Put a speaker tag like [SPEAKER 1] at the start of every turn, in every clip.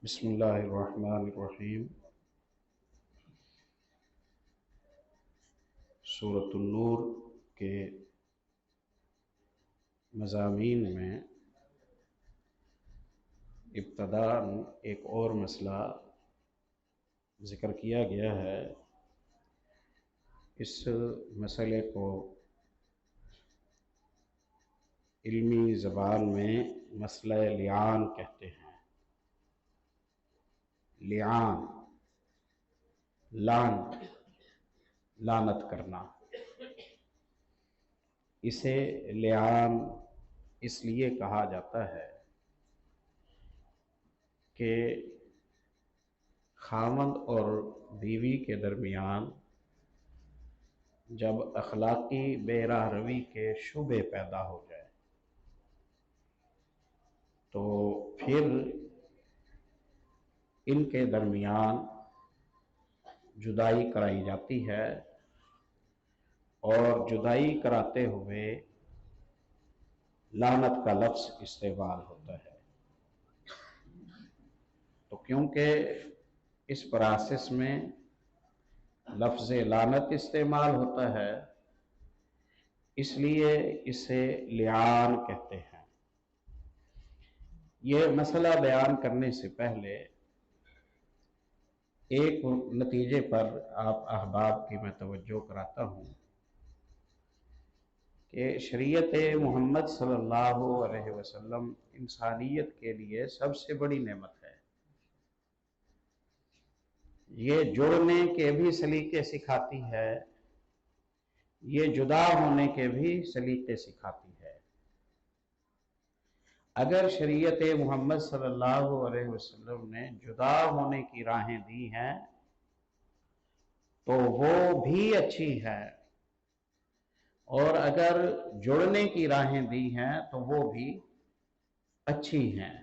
[SPEAKER 1] بسم اللہ الرحمن الرحیم۔ سورۃ النور کے مضامین میں ابتداءً ایک اور مسئلہ ذکر کیا گیا ہے۔ اس مسئلے کو علمی زبان میں مسئلہ لعان کہتے ہیں۔ لعان، لعنت کرنا۔ اسے لعان اس لیے کہا جاتا ہے کہ خاوند اور بیوی کے درمیان جب اخلاقی بے راہ روی کے شبہے پیدا ہو جائے تو پھر ان کے درمیان جدائی کرائی جاتی ہے، اور جدائی کراتے ہوئے لعنت کا لفظ استعمال ہوتا ہے۔ تو کیونکہ اس پروسیس میں لفظ لعنت استعمال ہوتا ہے، اس لیے اسے لعان کہتے ہیں۔ یہ مسئلہ بیان کرنے سے پہلے ایک نتیجے پر آپ احباب کی میں توجہ کراتا ہوں کہ شریعت محمد صلی اللہ علیہ وسلم انسانیت کے لیے سب سے بڑی نعمت ہے۔ یہ جوڑنے کے بھی سلیقے سکھاتی ہے، یہ جدا ہونے کے بھی سلیقے سکھاتی ہے۔ اگر شریعت محمد صلی اللہ علیہ وسلم نے جدا ہونے کی راہیں دی ہیں تو وہ بھی اچھی ہے، اور اگر جڑنے کی راہیں دی ہیں تو وہ بھی اچھی ہیں۔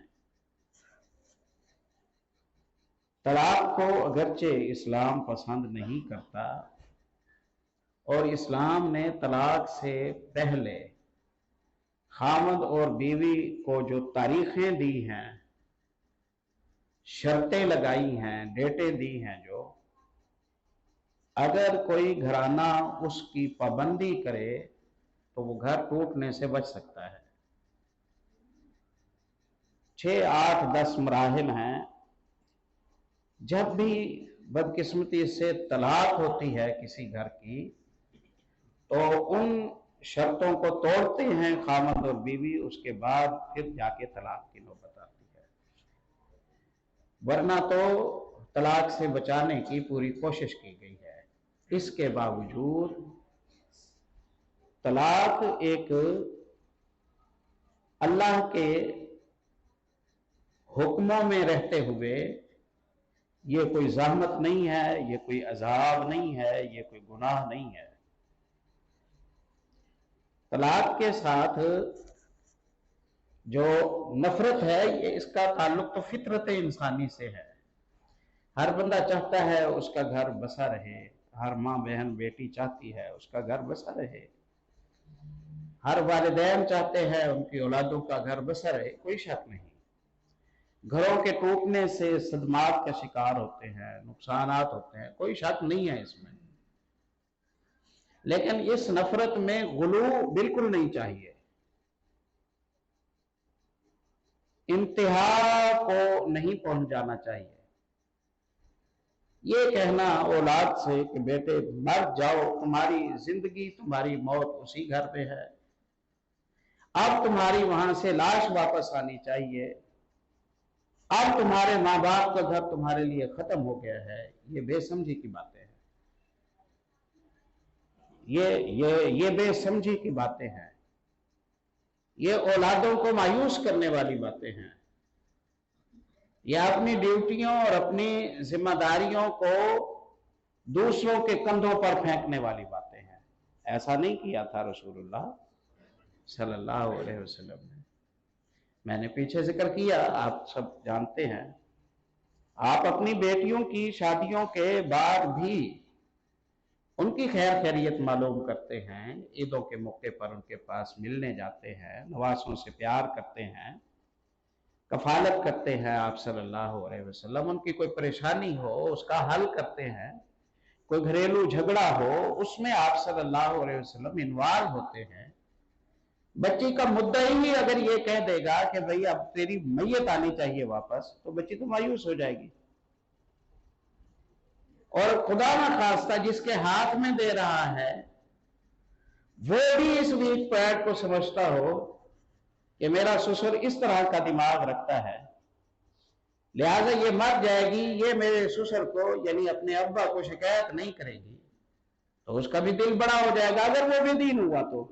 [SPEAKER 1] طلاق کو اگرچہ اسلام پسند نہیں کرتا، اور اسلام نے طلاق سے پہلے خاوند اور بیوی کو جو تاریخیں دی ہیں، شرطیں لگائی ہیں، ڈیٹیں دی ہیں، جو اگر کوئی گھرانہ اس کی پابندی کرے تو وہ گھر ٹوٹنے سے بچ سکتا ہے۔ 6، 8، 10 مراحل ہیں۔ جب بھی بدقسمتی سے طلاق ہوتی ہے کسی گھر کی تو ان شرطوں کو توڑتے ہیں خاوند اور بیوی، اس کے بعد پھر جا کے طلاق کی نوبت آتی ہے، ورنہ تو طلاق سے بچانے کی پوری کوشش کی گئی ہے۔ اس کے باوجود طلاق ایک اللہ کے حکموں میں رہتے ہوئے یہ کوئی زحمت نہیں ہے، یہ کوئی عذاب نہیں ہے، یہ کوئی گناہ نہیں ہے۔ طلاق کے ساتھ جو نفرت ہے، یہ اس کا تعلق تو فطرت انسانی سے ہے۔ ہر بندہ چاہتا ہے اس کا گھر بسا رہے، ہر ماں بہن بیٹی چاہتی ہے اس کا گھر بسا رہے، ہر والدین چاہتے ہیں ان کی اولادوں کا گھر بسا رہے، کوئی شک نہیں۔ گھروں کے ٹوٹنے سے صدمات کا شکار ہوتے ہیں، نقصانات ہوتے ہیں، کوئی شک نہیں ہے اس میں، لیکن اس نفرت میں غلو بالکل نہیں چاہیے۔ انتہا کو نہیں پہنچ جانا چاہیے۔ یہ کہنا اولاد سے کہ بیٹے مر جاؤ، تمہاری زندگی تمہاری موت اسی گھر پہ ہے، اب تمہاری وہاں سے لاش واپس آنی چاہیے، اب تمہارے ماں باپ کا گھر تمہارے لیے ختم ہو گیا ہے، یہ بے سمجھی کی باتیں ہیں۔ یہ بے سمجھی کی باتیں ہیں، یہ اولادوں کو مایوس کرنے والی باتیں ہیں، یہ اپنی ڈیوٹیوں اور اپنی ذمہ داریوں کو دوسروں کے کندھوں پر پھینکنے والی باتیں ہیں۔ ایسا نہیں کیا تھا رسول اللہ صلی اللہ علیہ وسلم نے۔ میں نے پیچھے ذکر کیا، آپ سب جانتے ہیں، آپ اپنی بیٹیوں کی شادیوں کے بعد بھی ان کی خیر خیریت معلوم کرتے ہیں، عیدوں کے موقع پر ان کے پاس ملنے جاتے ہیں، نواسوں سے پیار کرتے ہیں، کفالت کرتے ہیں آپ صلی اللہ علیہ وسلم، ان کی کوئی پریشانی ہو اس کا حل کرتے ہیں، کوئی گھریلو جھگڑا ہو اس میں آپ صلی اللہ علیہ وسلم انوالو ہوتے ہیں۔ بچی کا مدعی ہی اگر یہ کہہ دے گا کہ بھئی اب تیری میت آنی چاہیے واپس، تو بچی تو مایوس ہو جائے گی، اور خدا نہ خواستہ جس کے ہاتھ میں دے رہا ہے وہ بھی اس ویک پوائنٹ کو سمجھتا ہو کہ میرا سسر اس طرح کا دماغ رکھتا ہے، لہٰذا یہ مر جائے گی، یہ میرے سسر کو یعنی اپنے ابا کو شکایت نہیں کرے گی، تو اس کا بھی دل بڑا ہو جائے گا اگر وہ بے دین ہوا تو۔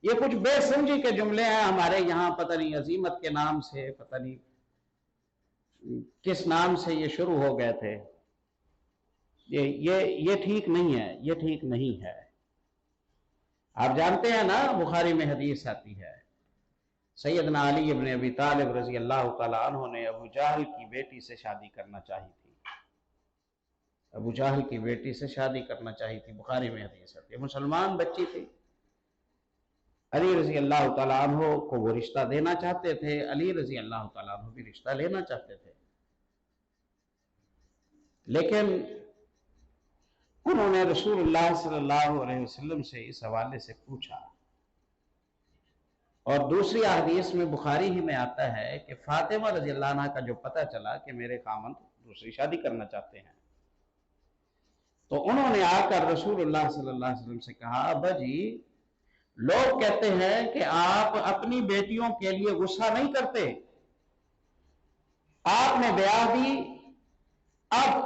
[SPEAKER 1] یہ کچھ بے سمجھی کے جملے ہیں ہمارے یہاں، پتہ نہیں عزیمت کے نام سے، پتہ نہیں کس نام سے یہ شروع ہو گئے تھے۔ یہ ٹھیک نہیں ہے، یہ ٹھیک نہیں ہے۔ آپ جانتے ہیں نا بخاری میں حدیث آتی ہے، سیدنا علی ابن ابی طالب رضی اللہ تعالیٰ عنہ نے ابو جہل کی بیٹی سے شادی کرنا چاہی تھی، ابو جہل کی بیٹی سے شادی کرنا چاہی تھی، بخاری میں حدیث آتی ہے، مسلمان بچی تھی، علی رضی اللہ تعالیٰ عنہ کو وہ رشتہ دینا چاہتے تھے، علی رضی اللہ تعالیٰ عنہ بھی رشتہ لینا چاہتے تھے، لیکن انہوں نے رسول اللہ صلی اللہ علیہ وسلم سے اس حوالے سے پوچھا، اور دوسری حدیث میں بخاری ہی میں آتا ہے کہ فاطمہ رضی اللہ عنہ کا جو پتہ چلا کہ میرے خاوند دوسری شادی کرنا چاہتے ہیں، تو انہوں نے آ کر رسول اللہ صلی اللہ علیہ وسلم سے کہا، ابا جی لوگ کہتے ہیں کہ آپ اپنی بیٹیوں کے لیے غصہ نہیں کرتے، آپ نے بیاہ دی، اب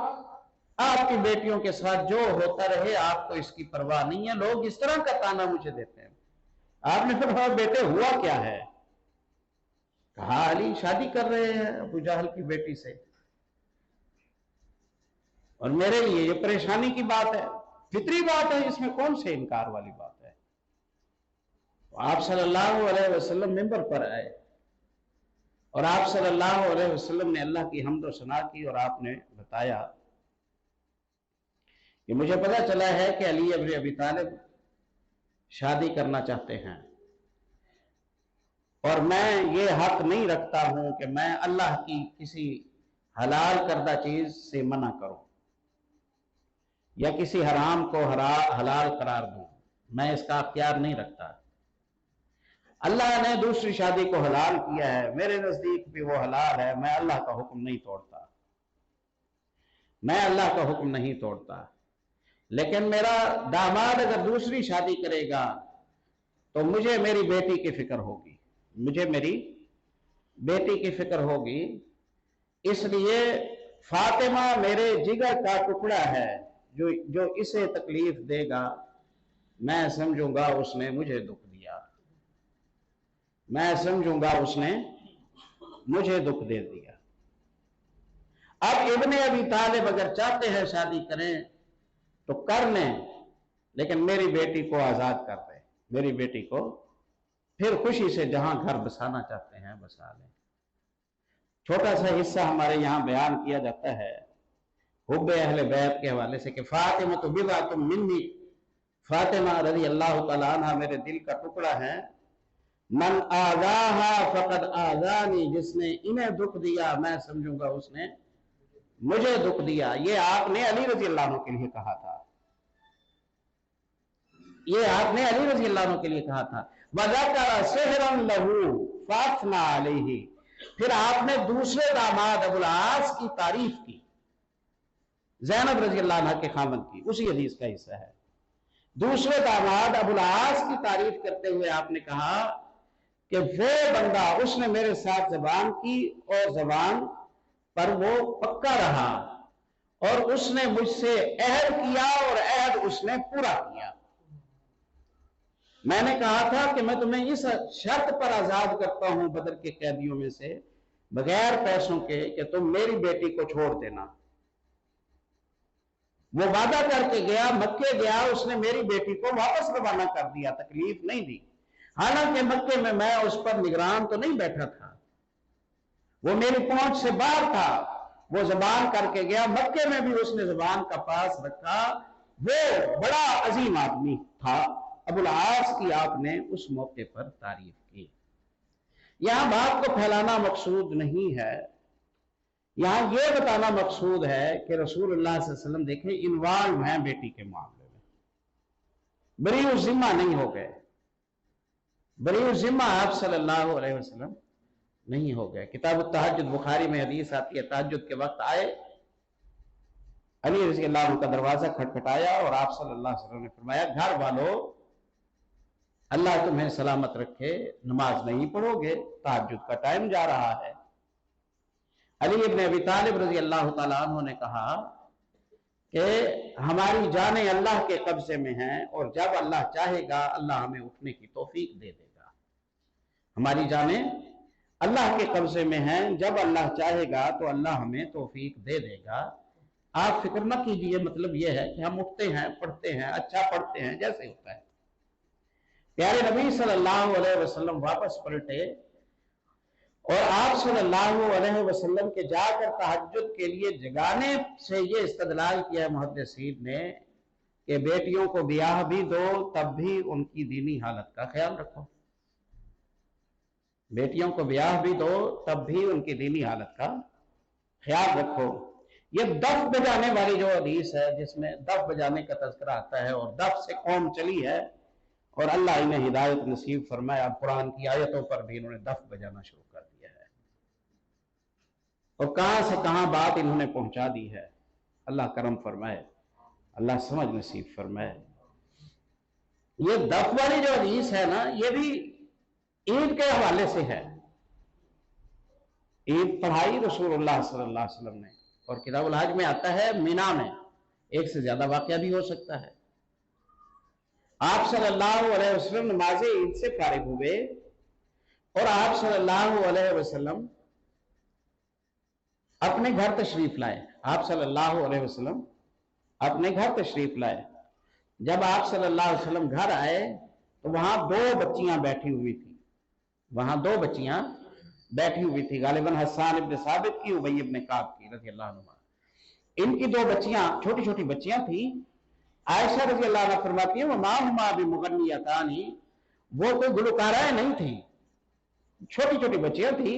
[SPEAKER 1] آپ کی بیٹیوں کے ساتھ جو ہوتا رہے آپ کو اس کی پرواہ نہیں ہے، لوگ اس طرح کا تانا مجھے دیتے ہیں۔ آپ نے فرمایا بیٹے ہوا کیا ہے؟ کہا علی شادی کر رہے ہیں ابو جہل کی بیٹی سے، اور میرے لیے یہ پریشانی کی بات ہے، فطری بات ہے، اس میں کون سے انکار والی بات ہے۔ آپ صلی اللہ علیہ وسلم منبر پر آئے، اور آپ صلی اللہ علیہ وسلم نے اللہ کی حمد و ثنا کی، اور آپ نے بتایا کہ مجھے پتہ چلا ہے کہ علی ابن ابی طالب شادی کرنا چاہتے ہیں، اور میں یہ حق نہیں رکھتا ہوں کہ میں اللہ کی کسی حلال کردہ چیز سے منع کروں یا کسی حرام کو حلال قرار دوں، میں اس کا اختیار نہیں رکھتا۔ اللہ نے دوسری شادی کو حلال کیا ہے، میرے نزدیک بھی وہ حلال ہے، میں اللہ کا حکم نہیں توڑتا، میں اللہ کا حکم نہیں توڑتا، لیکن میرا داماد اگر دوسری شادی کرے گا تو مجھے میری بیٹی کی فکر ہوگی، مجھے میری بیٹی کی فکر ہوگی، اس لیے فاطمہ میرے جگر کا ٹکڑا ہے، جو اسے تکلیف دے گا میں سمجھوں گا اس نے مجھے دکھ دیا، میں سمجھوں گا اس نے مجھے دکھ دے دیا۔ اب ابن ابی طالب اگر چاہتے ہیں شادی کریں تو کر لیں، لیکن میری بیٹی کو آزاد کر دیں، میری بیٹی کو پھر خوشی سے جہاں گھر بسانا چاہتے ہیں بسا لیں۔ چھوٹا سا حصہ ہمارے یہاں بیان کیا جاتا ہے حب اہل بیت کے حوالے سے کہ فاطمہ بضعۃ منی، فاطمہ رضی اللہ تعالیٰ عنہ میرے دل کا ٹکڑا ہے، من آذاہا فقد آذانی، جس نے انہیں دکھ دیا میں سمجھوں گا اس نے مجھے دکھ دیا۔ یہ آپ نے علی رضی اللہ عنہ کے لیے کہا تھا، یہ آپ نے علی رضی اللہ عنہ کے لیے کہا تھا۔ وَذَكَرَ سِحْرًا لَهُ فَأَثْنَى عَلَيْهِ، پھر آپ نے دوسرے داماد ابو العاص کی تعریف کی، زینب رضی اللہ عنہ کے خامد کی، اسی حدیث کا حصہ ہے۔ دوسرے داماد ابو العاص کی تعریف کرتے ہوئے آپ نے کہا کہ وہ بندہ اس نے میرے ساتھ زبان کی اور زبان پر وہ پکا رہا، اور اس نے مجھ سے عہد کیا اور عہد اس نے پورا کیا۔ میں نے کہا تھا کہ میں تمہیں اس شرط پر آزاد کرتا ہوں بدر کے قیدیوں میں سے بغیر پیسوں کے کہ تم میری بیٹی کو چھوڑ دینا۔ وہ وعدہ کر کے گیا، مکے گیا، اس نے میری بیٹی کو واپس روانہ کر دیا، تکلیف نہیں دی، حالانکہ مکے میں اس پر نگران تو نہیں بیٹھا تھا، وہ میری پہنچ سے باہر تھا، وہ زبان کر کے گیا، مکے میں بھی اس نے زبان کا پاس رکھا، وہ بڑا عظیم آدمی تھا۔ ابو العاص کی آپ نے اس موقع پر تعریف کی۔ यहां बात को फैलाना मकसूद नहीं है, यहां यह बताना मकसूद है कि रसूलुल्लाह सल्लल्लाहु अलैहि वसल्लम देखें इन्वॉल्व हैं बेटी के मामले में, बरी जिम्मा नहीं हो गए, बरी जिम्मा आप सल्लल्लाहु अलैहि वसल्लम नहीं हो गए। किताब तहज्जुद बुखारी में हदीस आती है, तहज्जुद के वक्त आए, अली रज़ी अल्लाह अन्हु का दरवाजा खटखटाया और आप सल्लल्लाहु अलैहि वसल्लम ने फरमाया, घर वालों अल्लाह तुम्हें सलामत रखे, नमाज नहीं पढ़ोगे, तहज्जुद का टाइम जा रहा है। अली इब्न अबी तालिब रज़ी अल्लाह तआला अन्हु ने कहा कि हमारी जानें अल्लाह के कब्जे में हैं और जब अल्लाह चाहेगा अल्लाह हमें उठने की तौफीक दे देगा। हमारी जानें अल्लाह के कब्जे में हैं, जब अल्लाह चाहेगा तो अल्लाह हमें तौफीक दे देगा। आप फिक्र न कीजिए, मतलब यह है कि हम उठते हैं, पढ़ते हैं, अच्छा पढ़ते हैं, जैसे होता है। प्यारे नबी सल्लल्लाहु अलैहि वसल्लम वापस पलटे और आप सल्लल्लाहु अलैहि वसल्लम के जाकर तहज्जुद के लिए जगाने से ये इस्तदलाल किया है मुहद्दिसीन ने कि बेटियों को ब्याह भी दो तब भी उनकी दीनी हालत का ख्याल रखो, बेटियों को ब्याह भी दो तब भी उनकी दीनी हालत का ख्याल रखो। ये दफ बजाने वाली जो हदीस है जिसमें दफ बजाने का तज़किरा आता है और दफ से कौम चली है और अल्लाह इन्हें हिदायत नसीब फरमाए, अब कुरान की आयतों पर भी इन्होंने दफ बजाना शुरू कर दिया है और कहां से कहां बात इन्होंने पहुंचा दी है। अल्लाह करम फरमाए, अल्लाह समझ नसीब फरमाए। ये दफ वाली जो हदीस है ना, ये भी ईद के हवाले से है। ईद पढ़ाई रसूलुल्लाह सल्लल्लाहु अलैहि वसल्लम ने और किताबुल हज में आता है मीना में, एक से ज्यादा वाकया भी हो सकता है। आप सल्लल्लाहु अलैहि वसल्लम नमाज ईद से फारिग हुए और आप सल्लल्लाहु अलैहि वसल्लम अपने घर तशरीफ लाए। आप सल्लल्लाहु अलैहि वसल्लम अपने घर तशरीफ लाए। जब आप सल्लल्लाहु अलैहि वसल्लम घर आए तो वहां दो बच्चियां बैठी हुई थी, वहां दो बच्चियां बैठी हुई थी, गालिबन हस्सान इब्न साबित की, उबई इब्न काब की रज़ी अल्लाह अन्हुमा। इनकी दो बच्चियां छोटी छोटी बच्चियां थी। आयशा रज़ी अल्लाह अन्हा फरमाती है वमा हुमा बिमुगन्नियतानी, वो कोई गुलकाराएं नहीं थी, छोटी छोटी बच्चियां थी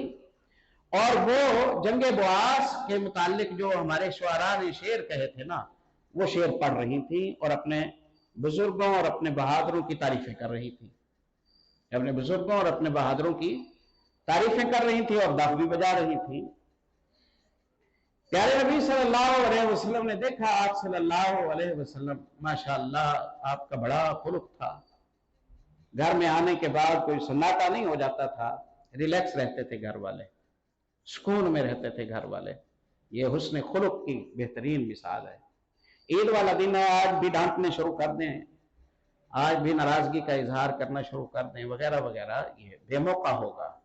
[SPEAKER 1] और वो जंगे बुआस के मुतालिक जो हमारे शुआरा ने शेर कहे थे ना, वो शेर पढ़ रही थी और अपने बुजुर्गों और अपने बहादुरों की तारीफें कर रही थी, अपने बुजुर्गों और अपने बहादुरों की तारीफें कर रही थी और दफ भी बजा रही थी। प्यारे नबी सल्लल्लाहु अलैहि वसल्लम ने देखा आप सल्लल्लाहु अलैहि वसल्लम माशाअल्लाह आपका बड़ा खुलुक था, घर में आने के बाद कोई सन्नाटा नहीं हो जाता था, रिलैक्स रहते थे घर वाले, सुकून में रहते थे घर वाले। ये हुस्न खुलुक की बेहतरीन मिसाल है। ईद वाला दिन है, आज भी डांटने शुरू कर दें, आज भी नाराजगी का इजहार करना शुरू कर दें वगैरह वगैरह, ये बेमौका होगा।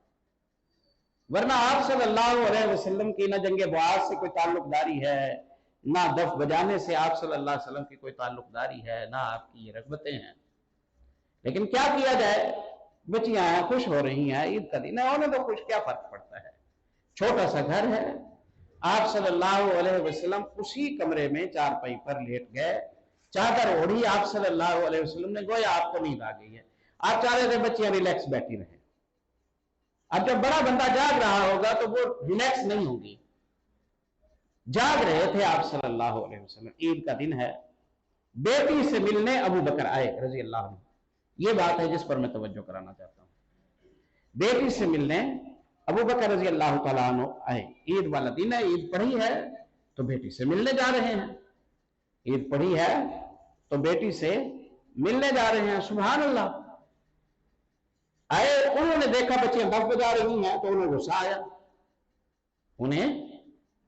[SPEAKER 1] वरना आप सल्लल्लाहु अलैहि वसल्लम की ना जंगे बुआस से कोई ताल्लुकदारी है, ना दफ बजाने से आप सल्लल्लाहु अलैहि वसल्लम की कोई ताल्लुकदारी है, ना आपकी ये रगबतें हैं। लेकिन क्या किया जाए, बच्चियां हैं, खुश हो रही हैं, ईद का दिन है, उन्हें तो खुश, क्या फर्क पड़ता है। छोटा सा घर है, आप सल्लल्लाहु अलैहि वसल्लम उसी कमरे में चारपाई पर लेट गए, चादर ओढ़ी आप सल्लल्लाहु अलैहि वसल्लम ने, गोया आपको नींद आ गई है, आप चाह रहे थे बच्चियां रिलैक्स बैठी रहे। अब जब बड़ा बंदा जाग रहा होगा तो वो रिलैक्स नहीं होगी, जाग रहे थे आप सल्लल्लाहु अलैहि वसल्लम। ईद का दिन है, बेटी से मिलने अबू बकर आए रजी अल्लाह अन्हु, ये बात है जिस पर मैं तवज्जो कराना चाहता हूं। बेटी से मिलने अबू बकर रजी अल्लाह तआला अन्हु आए, ईद वाला दिन है, ईद पढ़ी है तो बेटी से मिलने जा रहे हैं, ईद पढ़ी है तो बेटी से मिलने जा रहे हैं। सुभान अल्लाह। आए, उन्होंने देखा बच्चियां दफ बजा रही हैं तो उन्हें गुस्सा आया, उन्हें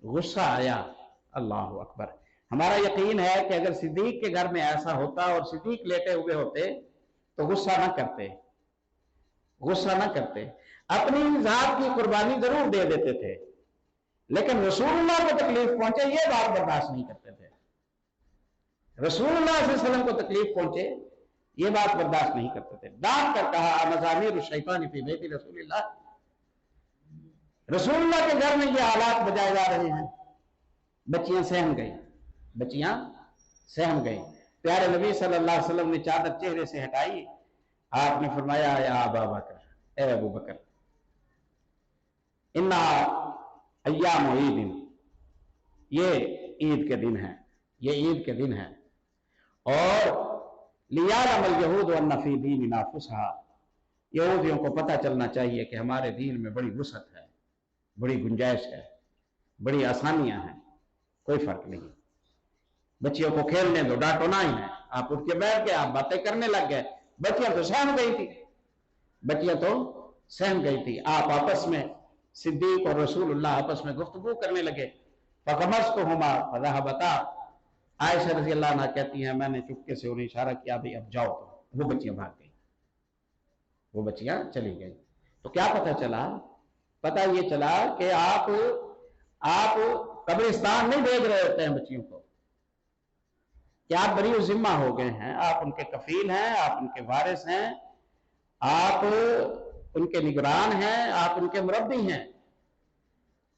[SPEAKER 1] गुस्सा आया। अल्लाह अकबर। हमारा यकीन है कि अगर सिद्दीक के घर में ऐसा होता और सिद्दीक लेटे हुए होते तो गुस्सा ना करते, गुस्सा ना करते, अपनी जात की कुर्बानी जरूर दे देते थे, लेकिन रसूलुल्लाह को तकलीफ पहुंचे ये बात बर्दाश्त नहीं करते थे। रसूलुल्लाह सल्लल्लाहु अलैहि वसल्लम को तकलीफ पहुंचे ये बात बर्दाश्त नहीं करते थे। डांट कर कहा मज़ामीर शैतान फी बैति रसूलिल्लाह, रसूलुल्लाह के घर में ये हालात बजाए जा रहे हैं। बच्चियां सहम गई, बच्चियां सहम गई। प्यारे नबी सल्लल्लाहु अलैहि वसल्लम ने चादर चेहरे से हटाई, आपने फरमाया या अबा बकर, ए अबू बकर, इन्ना अय्याम ईद, ये ईद के दिन है, ये ईद के दिन है। और लियालमल यहूद व नफी दीन नाफुसहा, यहूदियों को पता चलना चाहिए कि हमारे दीन में बड़ी वसअत है, बड़ी गुंजाइश है, बड़ी आसानियां हैं, कोई फर्क नहीं। बच्चियों को खेलने दो, डांटो ना ही है, आप उठ के बैठ गए, आप बातें करने लग गए, बच्चियां तो सहम गई थी, बच्चियां तो सहम गई थी। आप आपस में, सिद्दीक और रसूलुल्लाह आपस में गुफ्तगू करने लगे। फकमस को हुमा फज़हबता, आयशा रज़ी अल्लाह अन्हा कहती हैं मैंने चुपके से उन्हें इशारा किया भाई अब जाओ, तो वो बच्चियां भाग गई, वो बच्चियां चली गई। तो क्या पता चला? पता ये चला कि आप कब्रिस्तान नहीं भेज रहे होते हैं बच्चियों को, कि आप बरी जिम्मा हो गए हैं, आप उनके कफील हैं, आप उनके वारिस हैं, आप उनके निगरान हैं, आप उनके मुरब्बी हैं।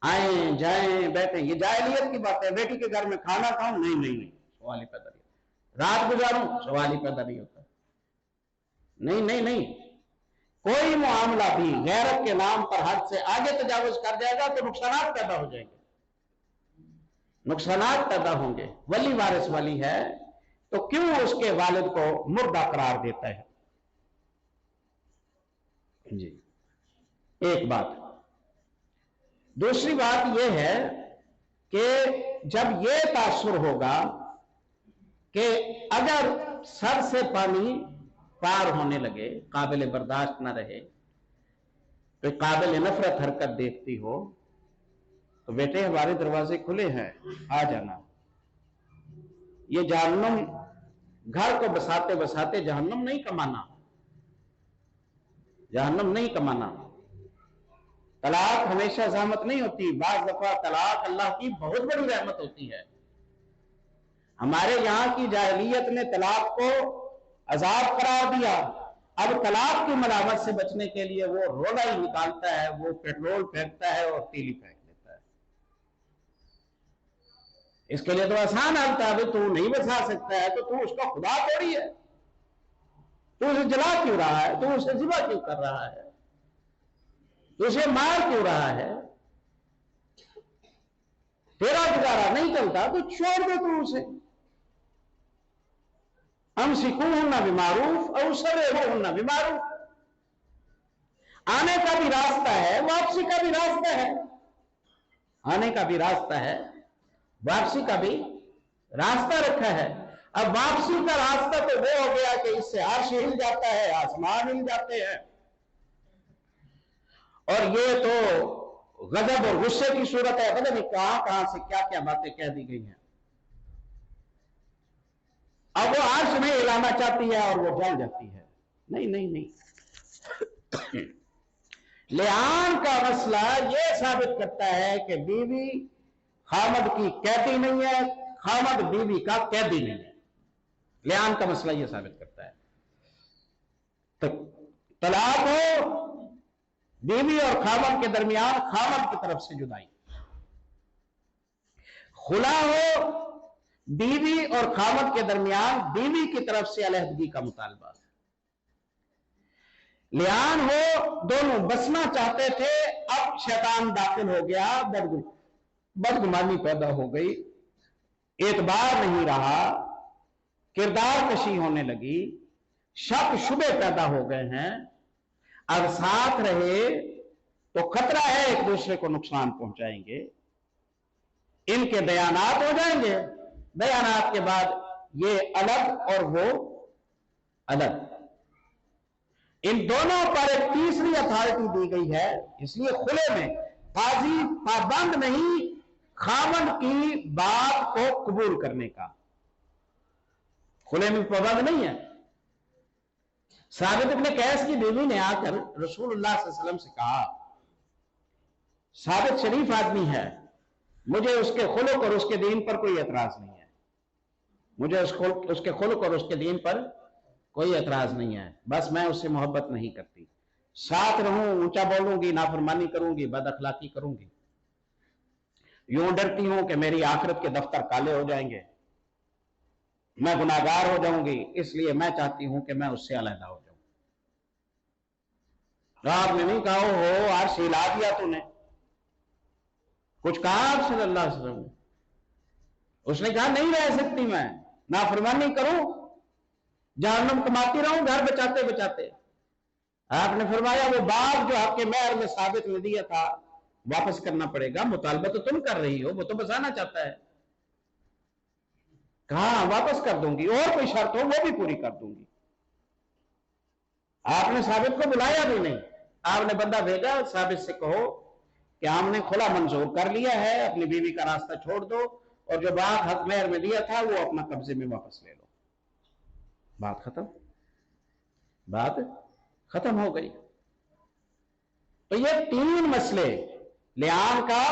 [SPEAKER 1] आए जाएं बैठें, ये जाहिलियत की बात है। बेटी के घर में खाना खाऊं, नहीं नहीं नहीं, सवाल ही पैदा नहीं होता। रात गुजारूं, सवाल ही पैदा नहीं होता। नहीं नहीं नहीं, कोई मामला भी गैरत के नाम पर हद से आगे तजावुज कर जाएगा तो नुकसानात पैदा हो जाएंगे, नुकसानात पैदा होंगे। वली वारिस वाली है तो क्यों उसके वालिद को मुर्दा करार देता है जी? एक बात। दूसरी बात यह है कि जब यह तासुर होगा कि अगर सर से पानी पार होने लगे, काबिल बर्दाश्त न रहे, तो काबिल नफरत हरकत देखती हो, तो बेटे हमारे दरवाजे खुले हैं, आ जाना। ये जहन्नम, घर को बसाते बसाते जहन्नम नहीं कमाना, जहन्नम नहीं कमाना। तलाक हमेशा ज़हमत नहीं होती, बाज़ दफा तलाक अल्लाह की बहुत बड़ी रहमत होती है। हमारे यहां की जाहिलियत ने तलाक को अजाब करार दिया। अब तलाक की मलामत से बचने के लिए वो रोड़ा ही निकालता है, वो पेट्रोल फेंकता है और तीली फेंक देता है। इसके लिए तो आसान हल था, तू नहीं बचा सकता है तो तू उसका खुदा थोड़ी है, तू उसे जला क्यों रहा है, तू उसे जिबा क्यों कर रहा है, तू उसे मार क्यों रहा है? तेरा गुजारा नहीं चलता तो छोड़ दे तू उसे। अमसिकूहुन्ना बिमारूफ और सर्रिहुन्ना बिमारूफ। आने का भी रास्ता है, वापसी का भी रास्ता है, आने का भी रास्ता है, वापसी का भी रास्ता रखा है। अब वापसी का रास्ता तो वो हो गया कि इससे अर्श हिल जाता है, आसमान हिल जाते हैं, और ये तो गजब और गुस्से की सूरत है। पता नहीं कहां कहां से क्या क्या बातें कह दी गई हैं। अब वो अर्श में हिलाना चाहती है और वो जल जाती है। नहीं नहीं नहीं। लिआन का मसला ये साबित करता है कि बीवी खामद की कैदी नहीं है, खामद बीवी का कैदी नहीं है। लिआन का मसला ये साबित करता है। तो तलाक हो बीवी और खामद के दरमियान खामद की तरफ से जुदाई, खुला हो बीवी और खामद के दरमियान बीवी की तरफ से अलहदगी का मुतालबा। लिआन हो दोनों बसना चाहते थे, अब शैतान दाखिल हो गया, बदगुमानी पैदा हो गई, एतबार नहीं रहा, किरदार कशी होने लगी, शक शुबे पैदा हो गए हैं। अब साथ रहे तो खतरा है एक दूसरे को नुकसान पहुंचाएंगे, इनके बयानात हो जाएंगे, बयानात के बाद ये अलग और वो अलग। इन दोनों पर एक तीसरी अथॉरिटी दी गई है, इसलिए खुले में काजी पाबंद नहीं खामन की बात को कबूल करने का, खुले में पाबंद नहीं है। साबित इब्न कैस की बीवी ने आकर रसूलुल्लाह सल्लल्लाहु अलैहि वसल्लम से कहा, साबित शरीफ आदमी है, मुझे उसके खुलक और उसके दीन पर कोई एतराज नहीं है, मुझे उसके खुलक और उसके दीन पर कोई एतराज नहीं है, बस मैं उससे मोहब्बत नहीं करती। साथ रहूं, ऊंचा बोलूंगी, नाफरमानी करूंगी, बद अखलाकी करूंगी, यूं डरती हूं कि मेरी आखिरत के दफ्तर काले हो जाएंगे, मैं गुनाहगार हो जाऊंगी, इसलिए मैं चाहती हूं कि मैं उससे अलहदा हो जाऊं। आपने नहीं कहा हो अर्श हिला दिया तूने, کچھ کہا آپ صلی اللہ علیہ وسلم نے؟ اس نے کہا نہیں رہ سکتی میں، نافرمانی کروں، جہنم کماتی رہوں گھر بچاتے بچاتے۔ آپ نے فرمایا وہ باغ جو آپ کے مہر میں ثابت نے دیا تھا واپس کرنا پڑے گا، مطالبہ تو تم کر رہی ہو، وہ تو بسانا چاہتا ہے۔ کہاں واپس کر دوں گی، اور کوئی شرط ہو وہ بھی پوری کر دوں گی۔ آپ نے ثابت کو بلایا بھی نہیں، آپ نے بندہ بھیجا، ثابت سے کہو کہ ہم نے کھلا منظور کر لیا ہے، اپنی بیوی کا راستہ چھوڑ دو، اور جو باغ حق مہر میں دیا تھا وہ اپنا قبضے میں واپس لے لو۔ بات ختم، بات ختم ہو گئی۔ تو یہ تین مسئلے، لعان کا،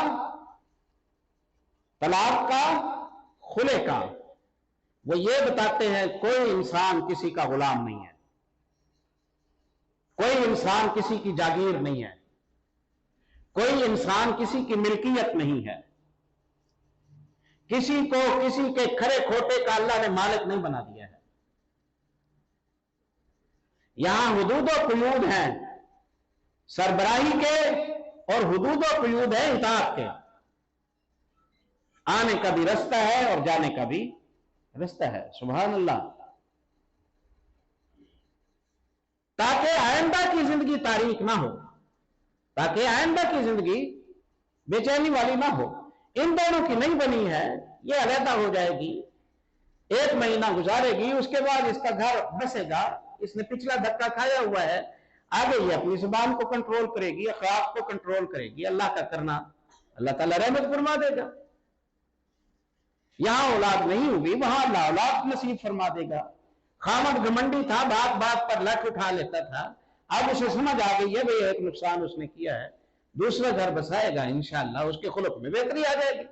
[SPEAKER 1] طلاق کا، خلع کا، وہ یہ بتاتے ہیں کوئی انسان کسی کا غلام نہیں ہے، کوئی انسان کسی کی جاگیر نہیں ہے، کوئی انسان کسی کی ملکیت نہیں ہے، کسی کو کسی کے کھرے کھوٹے کا اللہ نے مالک نہیں بنا دیا ہے۔ یہاں حدود و قیود ہیں سربراہی کے، اور حدود و قیود ہیں اطاعت کے۔ آنے کا بھی رستہ ہے اور جانے کا بھی رستہ ہے، سبحان اللہ۔ تاکہ آئندہ کی زندگی تاریک نہ ہو، تاکہ آئندہ کی زندگی بے چینی والی نہ ہو۔ ان دونوں کی نہیں بنی ہے، یہ علیحدہ ہو جائے گی، 1 مہینہ گزارے گی، اس کے بعد اس کا گھر بسے گا، اس نے پچھلا دھکا کھایا ہوا ہے، آگے یہ اپنی زبان کو کنٹرول کرے گی، اخلاق کو کنٹرول کرے گی، اللہ کا کرنا اللہ تعالیٰ رحمت فرما دے گا۔ یہاں اولاد نہیں ہوگی، وہاں اللہ اولاد نصیب فرما دے گا۔ خامد گھمنڈی تھا، بات بات پر لٹ اٹھا لیتا تھا، اب اسے سمجھ آ گئی ہے بھئی ایک نقصان اس نے کیا ہے، دوسرا گھر بسائے گا انشاءاللہ، اس کے خلق میں بہتری آ جائے گی۔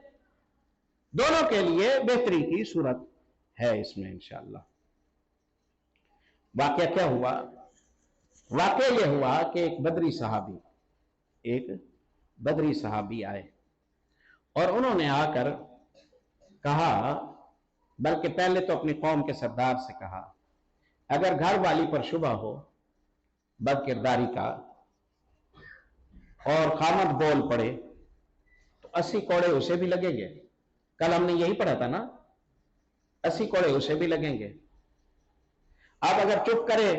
[SPEAKER 1] دونوں کے لیے بہتری کی صورت ہے اس میں انشاءاللہ۔ واقعہ کیا ہوا؟ واقعہ یہ ہوا کہ ایک بدری صحابی آئے، اور انہوں نے آ کر کہا، بلکہ پہلے تو اپنی قوم کے سردار سے کہا، اگر گھر والی پر شبہ ہو بد کرداری کا اور خامد بول پڑے تو 80 کوڑے اسے بھی لگیں گے۔ کل ہم نے یہی پڑھا تھا نا، 80 کوڑے اسے بھی لگیں گے۔ اب اگر چپ کرے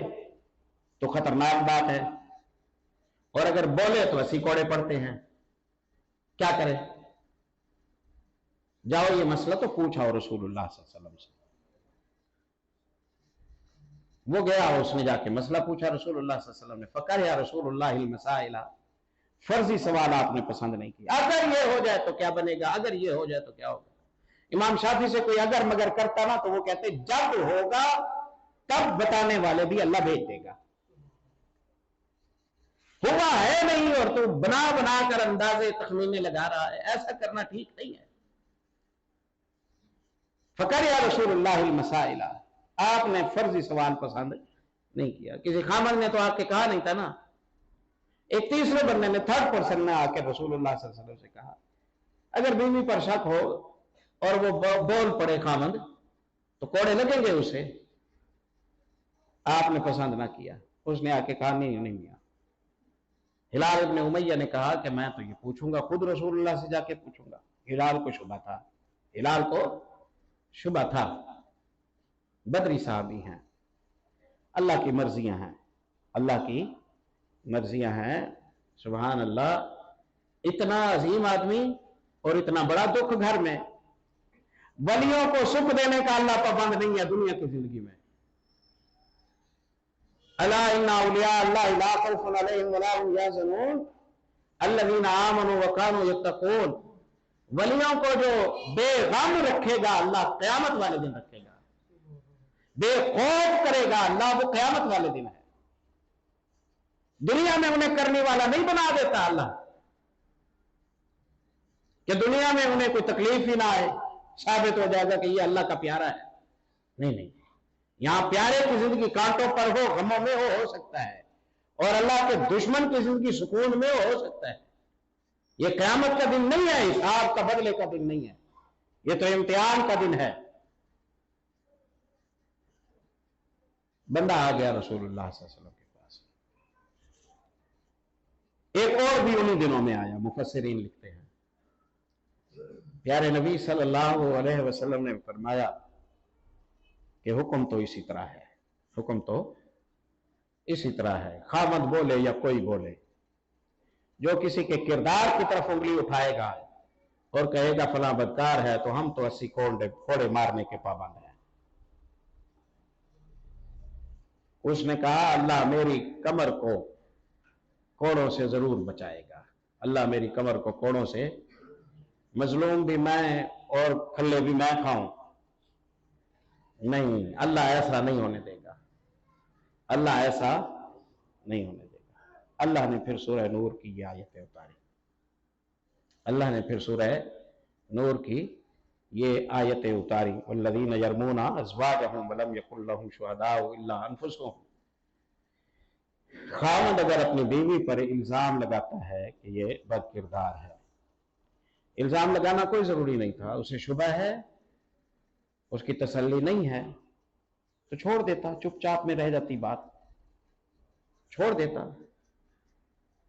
[SPEAKER 1] تو خطرناک بات ہے، اور اگر بولے تو 80 کوڑے پڑتے ہیں، کیا کرے؟ جاؤ یہ مسئلہ تو پوچھا رسول اللہ صلی اللہ علیہ وسلم سے۔ وہ گیا، اس نے جا کے مسئلہ پوچھا رسول اللہ صلی اللہ علیہ وسلم نے۔ فقر یا رسول اللہ المسائل، فرضی سوال آپ نے پسند نہیں کیا، اگر یہ ہو جائے تو کیا بنے گا، اگر یہ ہو جائے تو کیا ہوگا۔ امام شافعی سے کوئی اگر مگر کرتا نا تو وہ کہتے جب ہوگا تب بتانے والے بھی اللہ بھیج دے گا، ہوا ہے نہیں اور تو بنا بنا کر اندازے تخمینے لگا رہا ہے، ایسا کرنا ٹھیک نہیں ہے۔ فقر یا رسول اللہ المسائل، آپ نے فرضی سوال پسند نہیں کیا۔ کسی خامد نے تو آپ کے کہا نہیں تھا نا، ایک تیسرے بندے نے، 3rd پرسن نے آ کے رسول اللہ صلی اللہ علیہ وسلم سے کہا، اگر بیوی پر شک ہو اور وہ بول پڑے خامد تو کوڑے لگیں گے اسے۔ آپ نے پسند نہ کیا، اس نے آ کے کہا نہیں میاں۔ ہلال ابن امیہ نے کہا کہ میں تو یہ پوچھوں گا، خود رسول اللہ سے جا کے پوچھوں گا۔ ہلال کو شبہ تھا، ہلال کو شبہ تھا، بدری صحابی ہیں، اللہ کی مرضیاں ہیں، اللہ کی مرضیاں ہیں، سبحان اللہ۔ اتنا عظیم آدمی اور اتنا بڑا دکھ گھر میں، ولیوں کو سکھ دینے کا اللہ پابند نہیں ہے دنیا کی زندگی میں۔ الا ان اولیاء اللہ لا خوف علیہم ولا هم يحزنون الذین آمنوا وكانوا يتقون۔ ولیوں کو جو بے غم رکھے گا اللہ قیامت والے دن رکھے گا، بے خوف کرے گا اللہ، وہ قیامت والے دن ہے۔ دنیا میں انہیں کرنے والا نہیں بنا دیتا اللہ، کہ دنیا میں انہیں کوئی تکلیف ہی نہ آئے، ثابت ہو جائے گا کہ یہ اللہ کا پیارا ہے۔ نہیں، یہاں پیارے کی زندگی کانٹوں پر ہو، غموں میں ہو سکتا ہے، اور اللہ کے دشمن کی زندگی سکون میں ہو سکتا ہے۔ یہ قیامت کا دن نہیں ہے، حساب کا بدلے کا دن نہیں ہے، یہ تو امتحان کا دن ہے۔ بندہ آ گیا رسول اللہ صلی اللہ علیہ وسلم کے پاس، ایک اور بھی انہی دنوں میں آیا، مفسرین لکھتے ہیں प्यारे नबी सल्लल्लाहु अलैहि वसल्लम ने फरमाया कि हुक्म तो इसी तरह है, हुक्म तो इसी तरह है, खामद बोले या कोई बोले, जो किसी के किरदार की तरफ उंगली उठाएगा और कहेगा फला बदकार है, तो हम तो 80 कोड़े मारने के पाबंद हैं। उसने कहा अल्लाह मेरी कमर को कोड़ों से जरूर बचाएगा, अल्लाह मेरी कमर को कोड़ों से, मजलूम भी मैं और खल्ले भी मैं खाऊं, नहीं, अल्लाह ऐसा नहीं होने देगा, अल्लाह ऐसा नहीं होने देगा। अल्लाह ने फिर सूरह नूर की ये आयतें उतारी, अल्लाह ने फिर सूरह नूर की ये आयतें उतारी, वल्लज़ीना यरमूना अज़वाजहुम वलम यकुल लहुम शुहदाउ इल्ला अनफुसुहुम। खामद अगर अपनी बीवी पर इल्जाम लगाता है कि ये बदकिरदार है, इल्जाम लगाना कोई जरूरी नहीं था, उसे शुबह है, उसकी तसल्ली नहीं है, तो छोड़ देता, चुपचाप में रह जाती बात, छोड़ देता।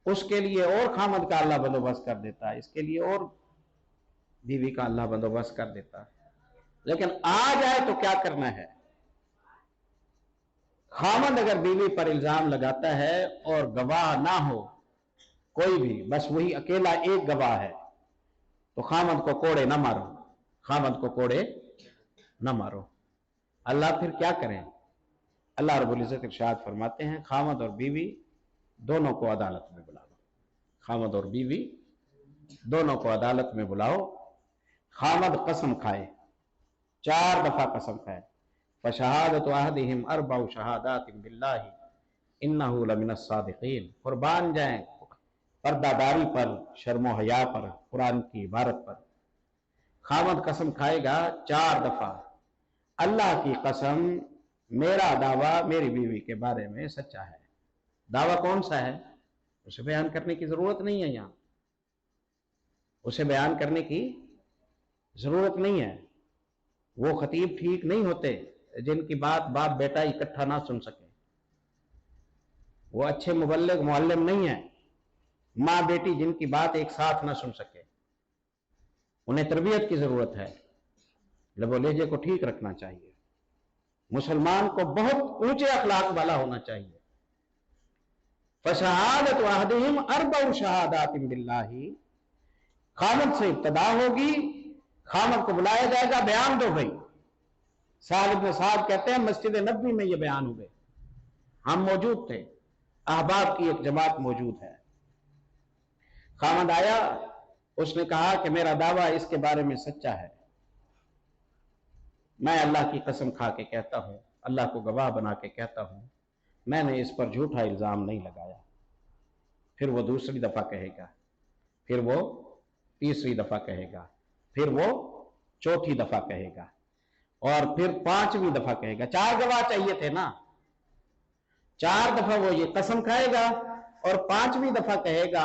[SPEAKER 1] उसके लिए और खामद का अल्लाह बंदोबस्त कर देता, इसके लिए और बीवी का अल्लाह बंदोबस्त कर देता। लेकिन आ जाए तो क्या करना है? खामद अगर बीवी पर इल्जाम लगाता है और गवाह ना हो कोई भी, बस वही अकेला एक गवाह है, तो खामद को कोड़े ना मारो, खामद को कोड़े ना मारो। अल्लाह फिर क्या करें? अल्लाह रब्बुल इज्जत इरशाद फरमाते हैं खामद और बीवी दोनों को अदालत में बुला लो, खामद और बीवी दोनों को अदालत में बुलाओ। खामद कसम खाए, 4 दफा कसम खाए, फशहादतु अहदिहिम अर्बउ शहादातिन बिल्लाहि इन्नहु लमिनस सादिकीन, कुर्बान जाएं पर्दादारी पर, शर्मो हया पर, कुरान की इबारत पर। खामद कसम खाएगा 4 दफा, अल्लाह की कसम मेरा दावा मेरी बीवी के बारे में सच्चा है। दावा कौन सा है उसे बयान करने की जरूरत नहीं है, यहां उसे बयान करने की जरूरत नहीं है। वो खतीब ठीक नहीं होते जिनकी बात बाप बेटा इकट्ठा ना सुन सके, वो अच्छे मुबल्लिग मुअल्लिम नहीं है, माँ बेटी जिनकी बात एक साथ ना सुन सके। उन्हें तरबियत की जरूरत है, लबो लहजे को ठीक रखना चाहिए, मुसलमान को बहुत ऊंचे अखलाक वाला होना चाहिए। फशहादतु अहदिहिम अर्बउ शहादातिन बिल्लाहि, खामद से इब्तदा होगी, खामद को बुलाया जाएगा, बयान दो भाई। साद इब्न साद कहते हैं मस्जिद नबवी में ये बयान हुए, हम मौजूद थे, अहबाब की एक जमात मौजूद है। खामद आया, उसने कहा कि मेरा दावा इसके बारे में सच्चा है, मैं अल्लाह की कसम खा के कहता हूं, अल्लाह को गवाह बना के कहता हूं, मैंने इस पर झूठा इल्जाम नहीं लगाया। फिर वो दूसरी दफा कहेगा, फिर वो तीसरी दफा कहेगा, फिर वो चौथी दफा कहेगा, और फिर 5वीं दफा कहेगा। 4 गवाह चाहिए थे ना, 4 दफा वो ये कसम खाएगा और 5वीं दफा कहेगा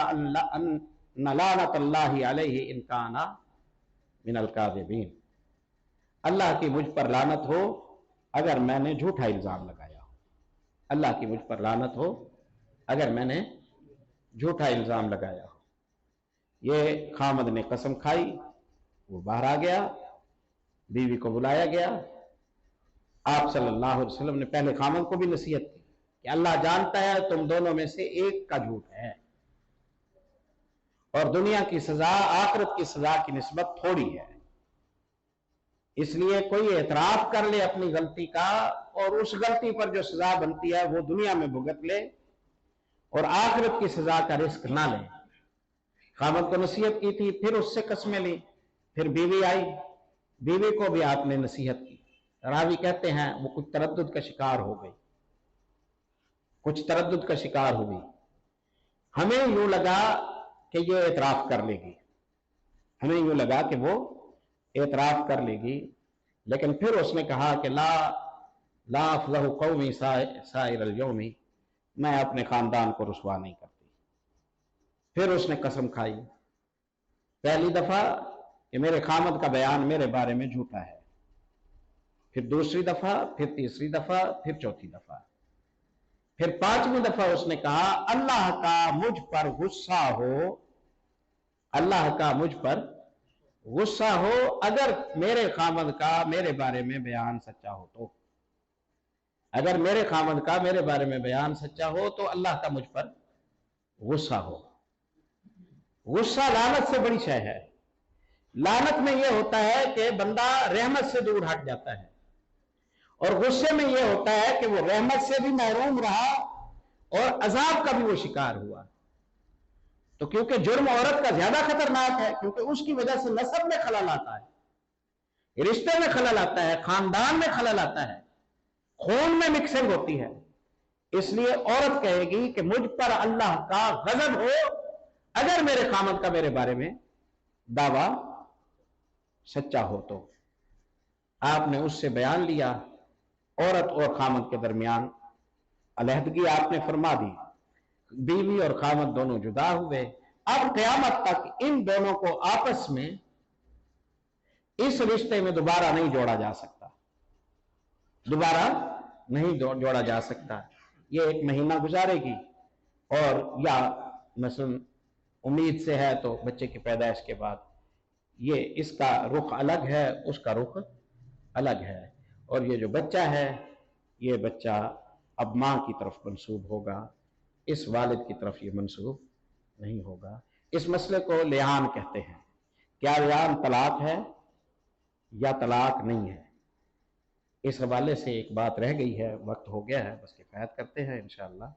[SPEAKER 1] लानतुल्लाहि अलैहि इन काना मिनल काज़िबीन, अल्लाह की मुझ पर लानत हो अगर मैंने झूठा इल्जाम लगाया हो, अल्लाह की मुझ पर लानत हो अगर मैंने झूठा इल्जाम लगाया हो। ये खामद ने कसम खाई, वो बाहर आ गया, बीवी को बुलाया गया। आप सल्लल्लाहु अलैहि वसल्लम ने पहले खामद को भी नसीहत की कि अल्लाह जानता है तुम दोनों में से एक का झूठ है, और दुनिया की सजा आखिरत की सजा की निस्बत थोड़ी है, इसलिए कोई एतराफ कर ले अपनी गलती का और उस गलती पर जो सजा बनती है वो दुनिया में भुगत ले और आखिरत की सजा का रिस्क ना ले। खामद को नसीहत की थी, फिर उससे कस्में ली, फिर बीवी आई, बीवी को भी आपने नसीहत की। रावी कहते हैं वो कुछ तरद्दुद का शिकार हो गई, कुछ तरद्दुद का शिकार हो गई। हमें यूं लगा कि ये एतराफ कर लेगी, हमें यूं लगा कि वो एतराफ कर लेगी, लेकिन फिर उसने कहा कि ला अफ़लहु कौमी साइरल यौमी, मैं अपने खानदान को रुसवा नहीं करती। फिर उसने कसम खाई, पहली दफा कि मेरे खामद का बयान मेरे बारे में झूठा है, फिर दूसरी दफा, फिर तीसरी दफा, फिर चौथी दफा, फिर 5वीं दफा उसने कहा अल्लाह का मुझ पर गुस्सा हो, अल्लाह का मुझ पर गुस्सा हो अगर मेरे खामद का मेरे बारे में बयान सच्चा हो तो, अगर मेरे खामद का मेरे बारे में बयान सच्चा हो तो अल्लाह का मुझ पर गुस्सा हो। गुस्सा लानत से बड़ी शय है। लानत में यह होता है कि बंदा रहमत से दूर हट जाता है, और गुस्से में यह होता है कि वो रहमत से भी महरूम रहा और अजाब का भी वो शिकार हुआ। तो क्योंकि जुर्म औरत का ज्यादा खतरनाक है, क्योंकि उसकी वजह से नसब में खलल आता है, रिश्ते में खलल आता है, खानदान में खलल आता है, खून में मिक्सिंग होती है। इसलिए औरत कहेगी कि मुझ पर अल्लाह का गजब हो अगर मेरे खामद का मेरे बारे में दावा सच्चा हो तो। आपने उससे बयान लिया, औरत और खामद के दरमियान अलहदगी आपने फरमा दी, बीवी और खामद दोनों जुदा हुए। अब क़यामत तक इन दोनों को आपस में इस रिश्ते में दोबारा नहीं जोड़ा जा सकता, दोबारा नहीं जोड़ा जा सकता। ये एक महीना गुजारेगी, और या मसलन उम्मीद से है तो बच्चे की पैदाइश के बाद ये इसका रुख अलग है, उसका रुख अलग है, और ये जो बच्चा है ये बच्चा अब माँ की तरफ मंसूब होगा, इस वालिद की तरफ ये मंसूब नहीं होगा। इस मसले को लियान कहते हैं। क्या लियान तलाक है या तलाक नहीं है? इस हवाले से एक बात रह गई है, वक्त हो गया है, बस किफायत करते हैं इंशाअल्लाह।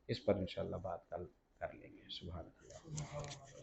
[SPEAKER 1] इस पर इंशाअल्लाह बात कल कर लेंगे। सुभान अल्लाह।